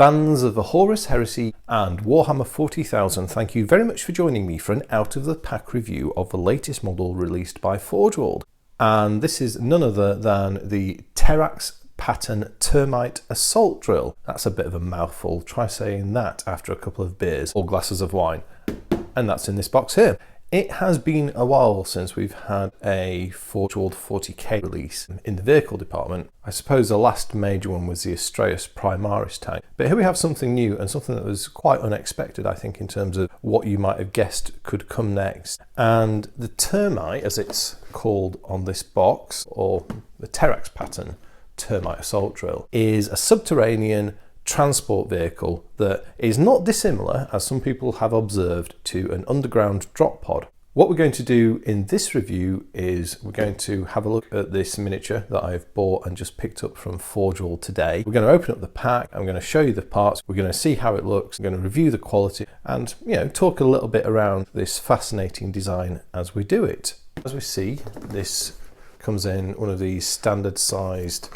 Fans of the Horus Heresy and Warhammer 40,000, thank you very much for joining me for an out-of-the-pack review of the latest model released by Forge World. And this is none other than the Terrax pattern Termite assault drill. That's a bit of a mouthful. Try saying that after a couple of beers or glasses of wine. And that's in this box here. It has been a while since we've had a Forge World 40K release in the vehicle department. I suppose the last major one was the Astraeus Primaris tank. But here we have something new and something that was quite unexpected, I think, in terms of what you might have guessed could come next. And the Termite, as it's called on this box, or the Terrax pattern Termite assault drill, is a subterranean transport vehicle that is not dissimilar, as some people have observed, to an underground drop pod. What we're going to do in this review is we're going to have a look at this miniature that I've bought and just picked up from Forge World today. We're going to open up the pack, I'm going to show you the parts, we're going to see how it looks, we're going to review the quality and, talk a little bit around this fascinating design as we do it. As we see, this comes in one of these standard sized,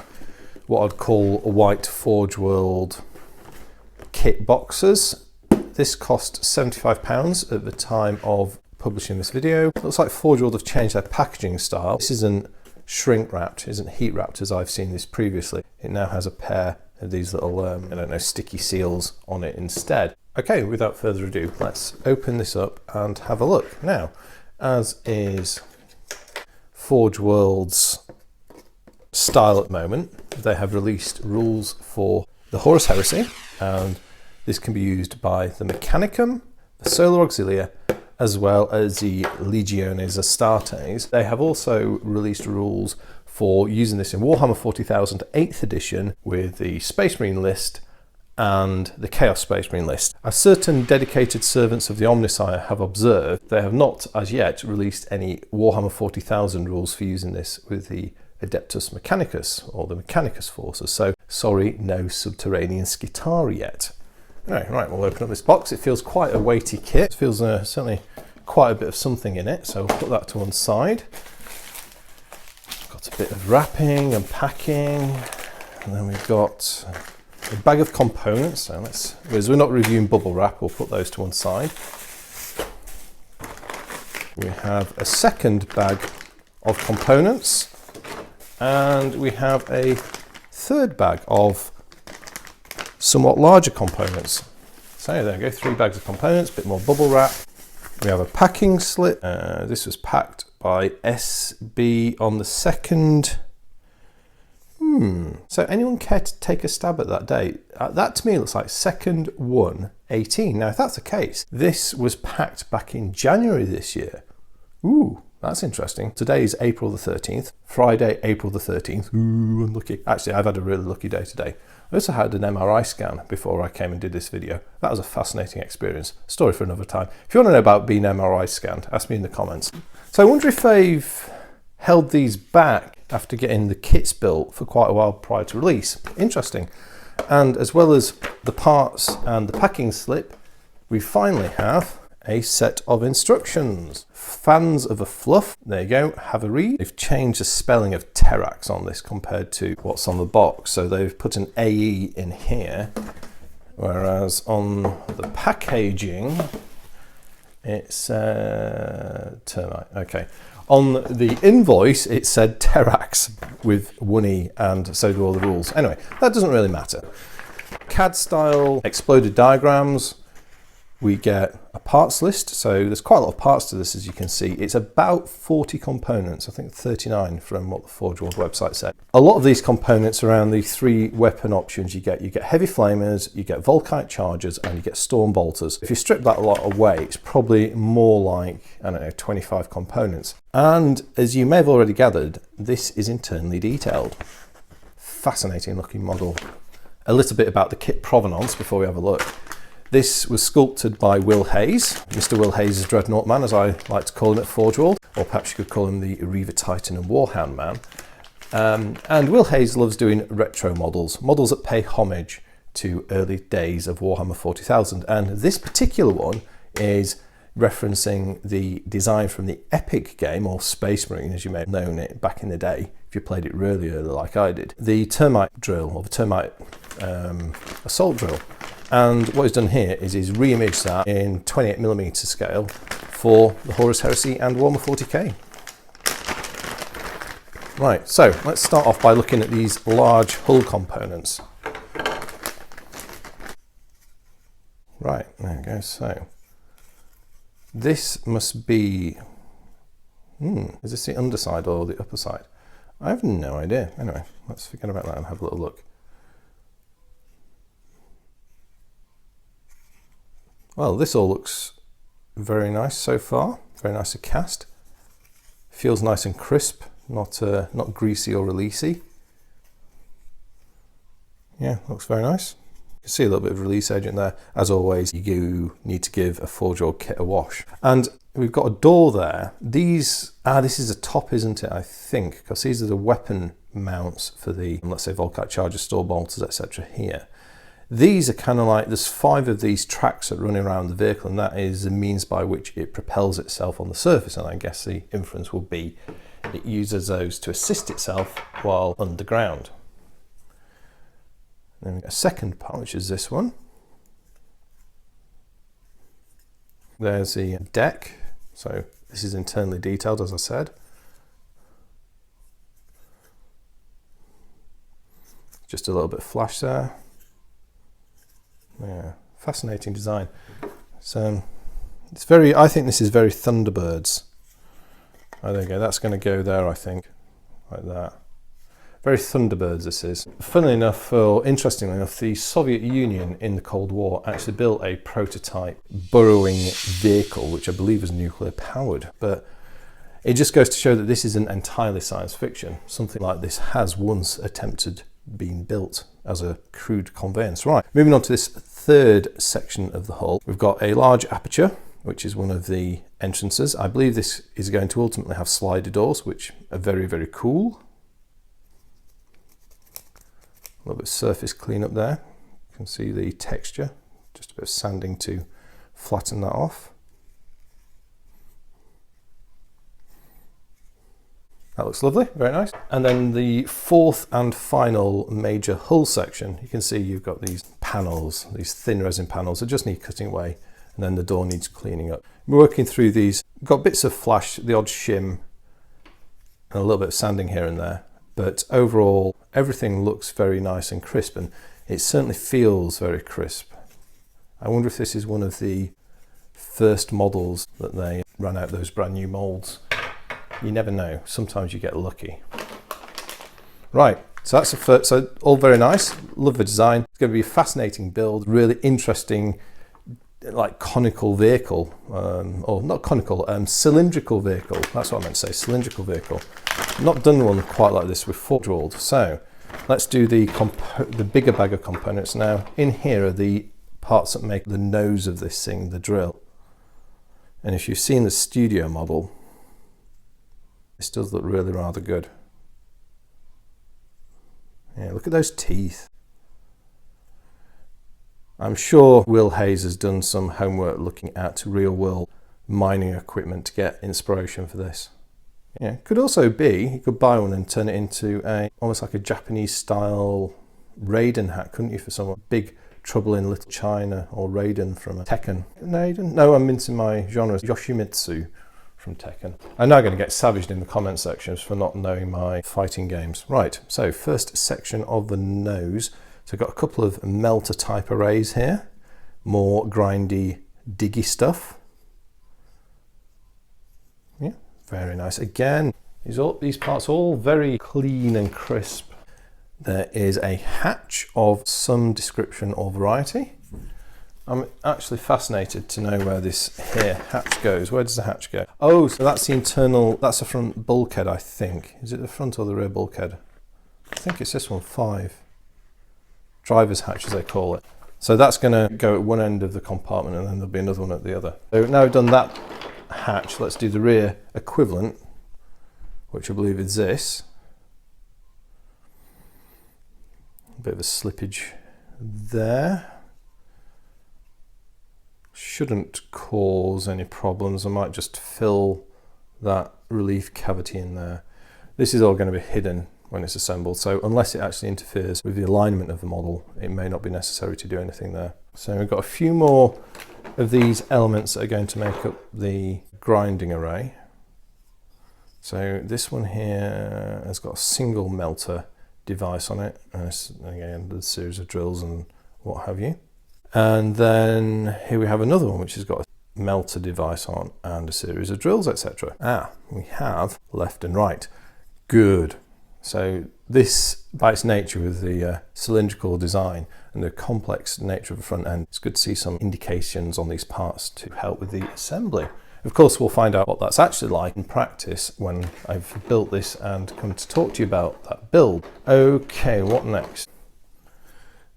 what I'd call a white Forge World kit boxes. This cost £75 at the time of publishing this video. It looks like Forge World have changed their packaging style. This isn't shrink wrapped, isn't heat wrapped as I've seen this previously. It now has a pair of these little, sticky seals on it instead. Okay, without further ado, let's open this up and have a look. Now, as is Forge World's style at the moment, they have released rules for the Horus Heresy, and this can be used by the Mechanicum, the Solar Auxilia, as well as the Legiones Astartes. They have also released rules for using this in Warhammer 40,000 8th edition with the Space Marine list and the Chaos Space Marine list. As certain dedicated servants of the Omnissiah have observed, they have not as yet released any Warhammer 40,000 rules for using this with the Adeptus Mechanicus or the Mechanicus forces. So sorry, no subterranean Skitarii yet. Right, we'll open up this box. It feels quite a weighty kit. It feels certainly quite a bit of something in it. So we'll put that to one side. Got a bit of wrapping and packing. And then we've got a bag of components. So as we're not reviewing bubble wrap, we'll put those to one side. We have a second bag of components. And we have a third bag of somewhat larger components. So there we go, 3 bags of components, a bit more bubble wrap. We have a packing slip. This was packed by SB on the 2nd. So anyone care to take a stab at that date? That to me looks like 2nd 1/18. Now if that's the case, this was packed back in January this year. Ooh. That's interesting. Today is April the 13th, Friday, April the 13th. Ooh, unlucky. Actually, I've had a really lucky day today. I also had an MRI scan before I came and did this video. That was a fascinating experience. Story for another time. If you want to know about being MRI scanned, ask me in the comments. So I wonder if they've held these back after getting the kits built for quite a while prior to release. Interesting. And as well as the parts and the packing slip, we finally have a set of instructions. Fans of a fluff, there you go, have a read. They've changed the spelling of Terrax on this compared to what's on the box. So they've put an AE in here, whereas on the packaging, it's Termite, okay. On the invoice, it said Terrax with one E, and so do all the rules. Anyway, that doesn't really matter. CAD style exploded diagrams. We get a parts list, so there's quite a lot of parts to this, as you can see. It's about 40 components, I think 39 from what the Forge World website said. A lot of these components are around the 3 weapon options you get. You get heavy flamers, you get Volca Charges, and you get storm bolters. If you strip that a lot away, it's probably more like, 25 components. And as you may have already gathered, this is internally detailed. Fascinating looking model. A little bit about the kit provenance before we have a look. This was sculpted by Will Hayes. Mr. Will Hayes is Dreadnought Man, as I like to call him at Forge World, or perhaps you could call him the Reaver Titan and Warhound Man. And Will Hayes loves doing retro models that pay homage to early days of Warhammer 40,000. And this particular one is referencing the design from the Epic game, or Space Marine as you may have known it back in the day. If if you played it really early like I did, the Termite drill, or the Termite assault drill. And what he's done here is he's re-imaged that in 28mm scale for the Horus Heresy and WH40K. Right, so let's start off by looking at these large hull components. Right, there we go. So this must be, is this the underside or the upper side? I have no idea. Anyway, let's forget about that and have a little look. Well, this all looks very nice so far. Very nice to cast. Feels nice and crisp, not greasy or releasey. Yeah, looks very nice. You can see a little bit of release agent there. As always, you need to give a Forge World kit a wash. And we've got a door there. These, this is a top, isn't it? I think, because these are the weapon mounts for the, let's say, Volca Charges, store bolters, etc. here. These are kind of like, there's 5 of these tracks that run around the vehicle, and that is the means by which it propels itself on the surface. And I guess the inference will be it uses those to assist itself while underground. Then we've got a second part, which is this one. There's the deck. So this is internally detailed, as I said. Just a little bit of flash there. Yeah, fascinating design. So it's very, I think this is very Thunderbirds. Oh, there you go. That's going to go there, I think, like that. Very Thunderbirds this is. Funnily enough, or interestingly enough, the Soviet Union in the Cold War actually built a prototype burrowing vehicle, which I believe is nuclear powered. But it just goes to show that this isn't entirely science fiction. Something like this has once attempted being built as a crude conveyance. Right, moving on to this third section of the hull. We've got a large aperture, which is one of the entrances. I believe this is going to ultimately have slider doors, which are very, very cool. A little bit of surface cleanup there. You can see the texture, just a bit of sanding to flatten that off. That looks lovely, very nice. And then the fourth and final major hull section, you can see you've got these panels, these thin resin panels that just need cutting away, and then the door needs cleaning up. We're working through these, we've got bits of flash, the odd shim, and a little bit of sanding here and there. But overall, everything looks very nice and crisp, and it certainly feels very crisp. I wonder if this is one of the first models that they ran out those brand new molds. You never know, sometimes you get lucky. Right, so that's the first, so all very nice, love the design. It's going to be a fascinating build, really interesting, like conical vehicle, or not conical, cylindrical vehicle. That's what I meant to say, cylindrical vehicle. Not done one quite like this with Forge World. So let's do the bigger bag of components now. In here are the parts that make the nose of this thing, the drill. And if you've seen the studio model, this does look really rather good. Yeah, look at those teeth. I'm sure Will Hayes has done some homework looking at real world mining equipment to get inspiration for this. Yeah, could also be, you could buy one and turn it into almost like a Japanese style Raiden hat, couldn't you, for someone? Big Trouble in Little China, or Raiden from Tekken. Raiden? No, I'm mincing my genres. Yoshimitsu from Tekken. I'm now going to get savaged in the comment sections for not knowing my fighting games. Right, so first section of the nose. So I've got a couple of melter type arrays here, more grindy, diggy stuff. Yeah, very nice. Again, these parts all very clean and crisp. There is a hatch of some description or variety. I'm actually fascinated to know where this here hatch goes. Where does the hatch go? Oh, so that's the internal, that's the front bulkhead, I think. Is it the front or the rear bulkhead? I think it's this one, 5. Driver's hatch, as they call it. So that's going to go at one end of the compartment, and then there'll be another one at the other. So now we've done that hatch, let's do the rear equivalent, which I believe is this. A bit of a slippage there. Shouldn't cause any problems. I might just fill that relief cavity in there. This is all going to be hidden when it's assembled. So unless it actually interferes with the alignment of the model, it may not be necessary to do anything there. So we've got a few more of these elements that are going to make up the grinding array. So this one here has got a single melter device on it, and again the series of drills and what have you. And then here we have another one which has got a melter device on and a series of drills, etc. We have left and right. Good. So this, by its nature, with the cylindrical design and the complex nature of the front end, it's good to see some indications on these parts to help with the assembly. Of course, we'll find out what that's actually like in practice when I've built this and come to talk to you about that build. Okay, what next?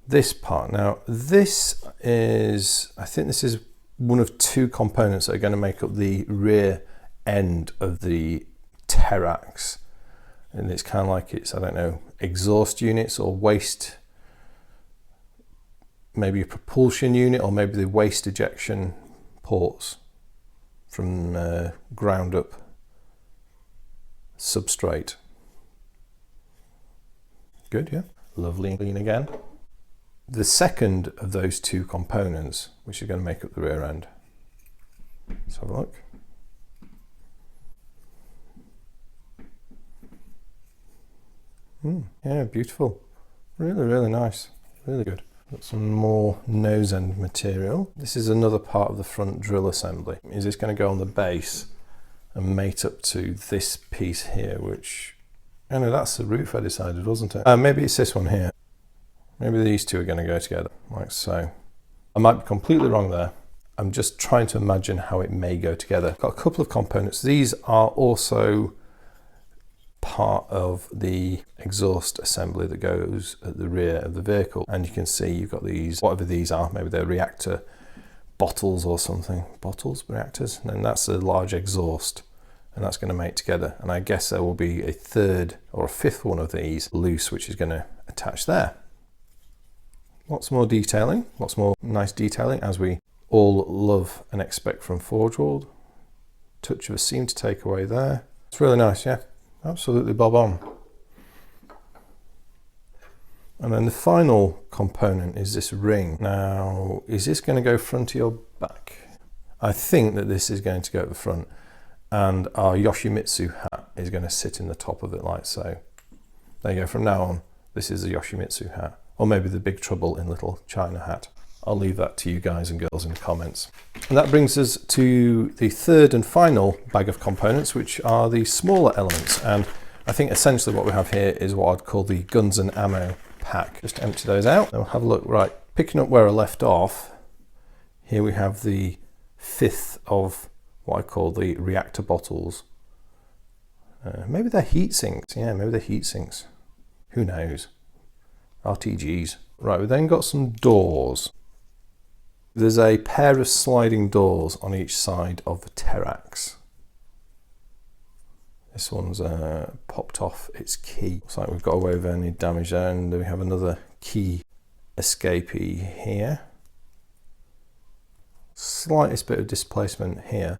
This part. Now, this is, I think this is one of two components that are going to make up the rear end of the Terrax. And it's kind of like it's, I don't know, exhaust units or waste, maybe a propulsion unit, or maybe the waste ejection ports from ground up substrate. Good, yeah. Lovely and clean again. The second of those two components, which are going to make up the rear end. Let's have a look. Yeah, beautiful. Really, really nice. Really good. Got some more nose end material. This is another part of the front drill assembly. Is this going to go on the base and mate up to this piece here, which, I know that's the roof I decided, wasn't it? Maybe it's this one here. Maybe these two are going to go together, like so. I might be completely wrong there. I'm just trying to imagine how it may go together. Got a couple of components. These are also part of the exhaust assembly that goes at the rear of the vehicle, and you can see you've got these, whatever these are, maybe they're reactor bottles or something, reactors, and then that's a large exhaust, and that's going to mate together, and I guess there will be a third or a fifth one of these loose which is going to attach there. Lots more detailing, lots more nice detailing, as we all love and expect from Forge World. Touch of a seam to take away there. It's really nice, yeah. Absolutely bob on. And then the final component is this ring. Now, is this going to go front or back? I think that this is going to go at the front, and our Yoshimitsu hat is going to sit in the top of it like so. There you go, from now on, this is the Yoshimitsu hat. Or maybe the Big Trouble in Little China hat. I'll leave that to you guys and girls in the comments. And that brings us to the third and final bag of components, which are the smaller elements. And I think essentially what we have here is what I'd call the guns and ammo pack. Just empty those out and we'll have a look. Right, picking up where I left off, here we have the fifth of what I call the reactor bottles. Maybe they're heat sinks. Yeah, maybe they're heat sinks. Who knows? RTGs. Right, we've then got some doors. There's a pair of sliding doors on each side of the Terrax. This one's popped off its key. Looks like we've got away with any damage there, and we have another key escapee here. Slightest bit of displacement here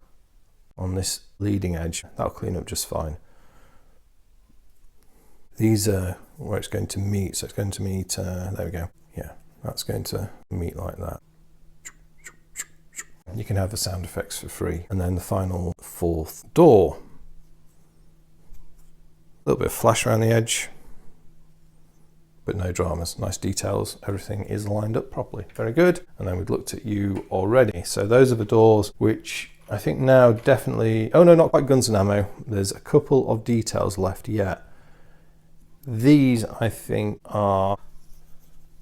on this leading edge. That'll clean up just fine. These are where it's going to meet, so it's going to meet, there we go. Yeah, that's going to meet like that. You can have the sound effects for free. And then the final fourth door. A little bit of flash around the edge, but no dramas. Nice details. Everything is lined up properly. Very good. And then we've looked at you already. So those are the doors which I think now definitely, oh no, not quite guns and ammo. There's a couple of details left yet. These I think are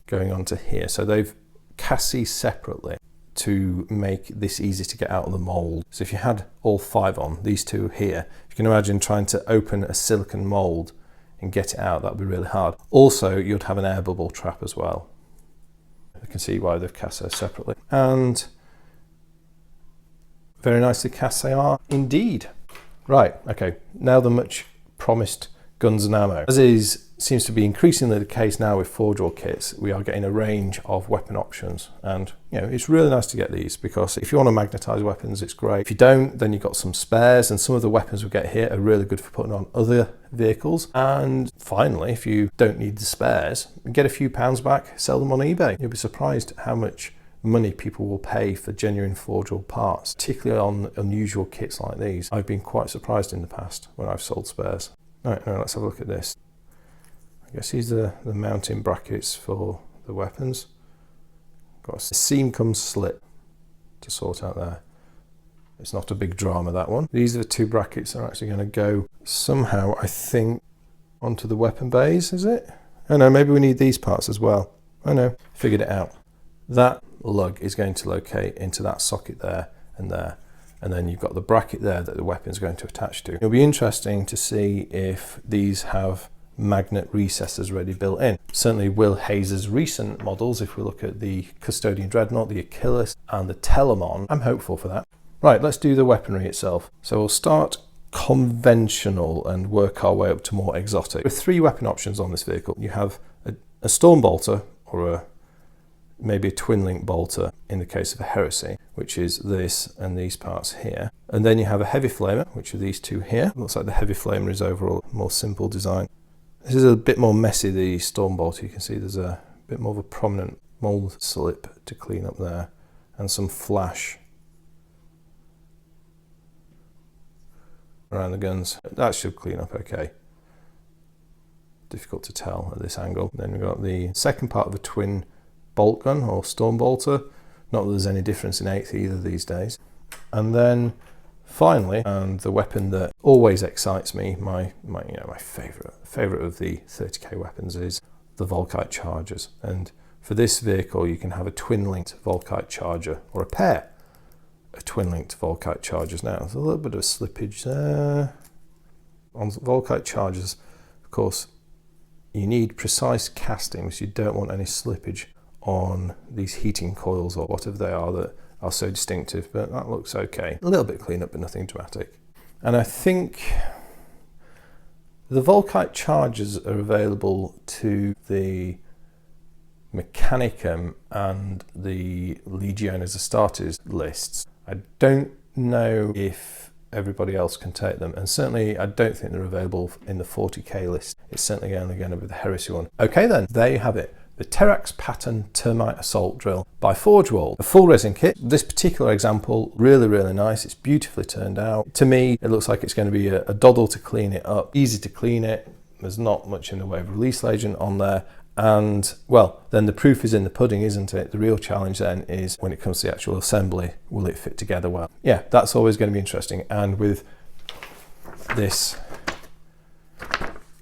going on to here. So they've chassis separately to make this easy to get out of the mold. So if you had all five on, these two here, if you can imagine trying to open a silicon mold and get it out, that would be really hard. Also, you'd have an air bubble trap as well. You can see why they've cast those separately. And very nicely cast they are indeed. Right, okay, now the much promised guns and ammo. As is seems to be increasingly the case now with Forge World kits. We are getting a range of weapon options, and you know, it's really nice to get these, because if you want to magnetize weapons, it's great. If you don't, then you've got some spares, and some of the weapons we get here are really good for putting on other vehicles. And finally, if you don't need the spares, get a few pounds back, sell them on eBay. You'll be surprised how much money people will pay for genuine Forge World parts, particularly on unusual kits like these. I've been quite surprised in the past when I've sold spares. All right, now let's have a look at this. I guess these are the mounting brackets for the weapons. Got a seam cum slip to sort out there. It's not a big drama, that one. These are the two brackets that are actually going to go somehow, I think, onto the weapon bays, is it? Oh no, maybe we need these parts as well. Oh no, figured it out. That lug is going to locate into that socket there, and then you've got the bracket there that the weapon's going to attach to. It'll be interesting to see if these have magnet recessors already built in. Certainly Will Hayes' recent models, if we look at the Custodian Dreadnought, the Achilles and the Telemon, I'm hopeful for that. Right, let's do the weaponry itself. So we'll start conventional and work our way up to more exotic. There are three weapon options on this vehicle. You have a storm bolter, or maybe a twin link bolter in the case of a Heresy, which is this and these parts here. And then you have a heavy flamer, which are these two here. Looks like the heavy flamer is overall a more simple design. This is a bit more messy, the storm bolter. You can see there's a bit more of a prominent mold slip to clean up there, and some flash around the guns. That should clean up okay. Difficult to tell at this angle. Then we've got the second part of a twin bolt gun or storm bolter. Not that there's any difference in 8th either these days. And then finally, and the weapon that always excites me, my favorite of the 30k weapons, is the Volca Charges. And for this vehicle, you can have a twin-linked Volca Charger, or a pair of twin-linked Volca Chargers. Now, there's a little bit of slippage there. On Volca Chargers, of course, you need precise castings. You don't want any slippage on these heating coils or whatever they are that are so distinctive, but that looks okay. A little bit cleanup, but nothing dramatic. And I think the Volca Charges are available to the Mechanicum and the Legiones Astartes lists. I don't know if everybody else can take them, and certainly I don't think they're available in the 40k list. It's certainly only going to be the Heresy one. Okay then, there you have it. The Terrax pattern Termite assault drill by Forge World. A full resin kit. This particular example, really nice. It's beautifully turned out. To me, it looks like it's going to be a doddle to clean it up. Easy to clean it. There's not much in the way of release agent on there. And, well, then the proof is in the pudding, isn't it? The real challenge then is when it comes to the actual assembly, will it fit together well? Yeah, that's always going to be interesting. And with this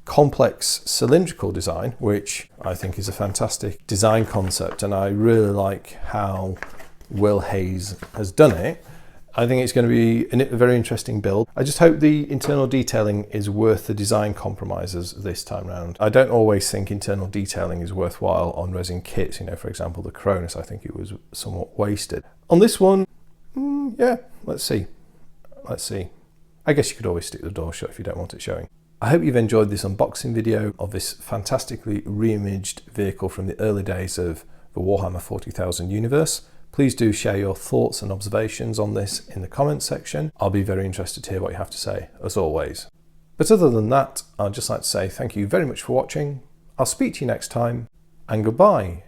complex cylindrical design, which I think is a fantastic design concept, and I really like how Will Hayes has done it. I think it's going to be a very interesting build. I just hope the internal detailing is worth the design compromises this time round. I don't always think internal detailing is worthwhile on resin kits. You know, for example, the Cronus, I think it was somewhat wasted. On this one, yeah, let's see. I guess you could always stick the door shut if you don't want it showing. I hope you've enjoyed this unboxing video of this fantastically re-imaged vehicle from the early days of the Warhammer 40,000 universe. Please do share your thoughts and observations on this in the comments section. I'll be very interested to hear what you have to say, as always. But other than that, I'd just like to say thank you very much for watching. I'll speak to you next time, and goodbye.